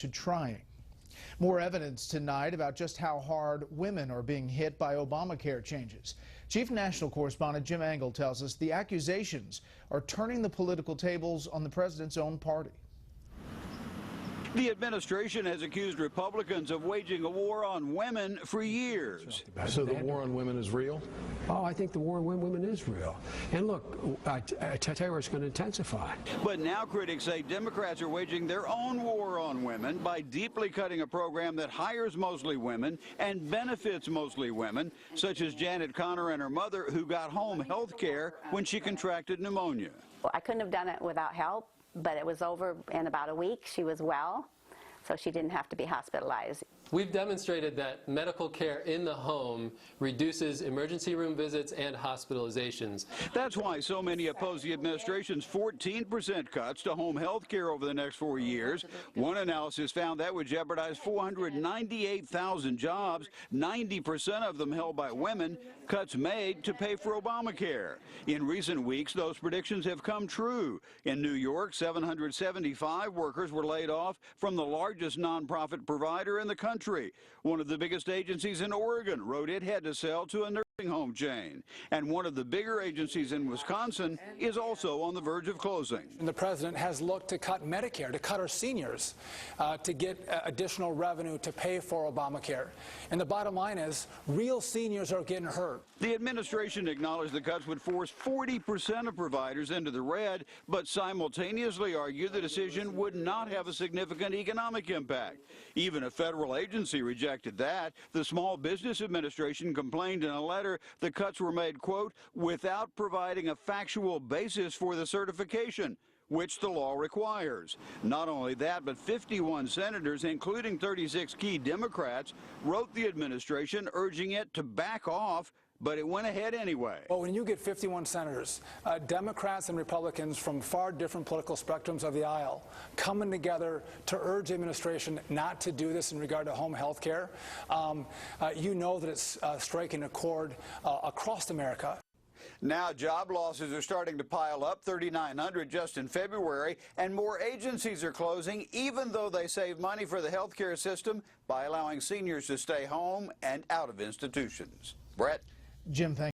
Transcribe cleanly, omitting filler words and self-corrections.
to trying. More evidence tonight about just how hard women are being hit by Obamacare changes. Chief National Correspondent Jim Engel tells us the accusations are turning the political tables on the president's own party. The administration has accused Republicans of waging a war on women for years. So the war on women is real? Oh, I think the war on women is real. And look, I tell you where it's going to intensify. But now critics say Democrats are waging their own war on women by deeply cutting a program that hires mostly women and benefits mostly women, such as Janet Connor and her mother, who got home health care when she contracted pneumonia. Well, I couldn't have done it without help, but it was over in about a week. She was well, so she didn't have to be hospitalized. We've demonstrated that medical care in the home reduces emergency room visits and hospitalizations. That's why so many oppose the administration's 14% cuts to home health care over the next 4 years. One analysis found that would jeopardize 498,000 jobs, 90% of them held by women, cuts made to pay for Obamacare. In recent weeks, those predictions have come true. In New York, 775 workers were laid off from the largest nonprofit provider in the country. One of the biggest agencies in Oregon wrote it had to sell to a nursing home chain. And one of the bigger agencies in Wisconsin is also on the verge of closing. And the president has looked to cut Medicare, to cut our seniors, to get additional revenue to pay for Obamacare. And the bottom line is, real seniors are getting hurt. The administration acknowledged the cuts would force 40% of providers into the red, but simultaneously argued the decision would not have a significant economic impact. Even a federal agency rejected that. The Small Business Administration complained in a letter the cuts were made, quote, without providing a factual basis for the certification, which the law requires. Not only that, but 51 senators, including 36 key Democrats, wrote the administration urging it to back off, but it went ahead anyway. Well, when you get 51 senators, Democrats and Republicans from far different political spectrums of the aisle, coming together to urge the administration not to do this in regard to home health care, you know that it's striking a chord across America. Now job losses are starting to pile up, 3,900 just in February, and more agencies are closing, even though they save money for the health care system by allowing seniors to stay home and out of institutions. Brett? Jim, thank you.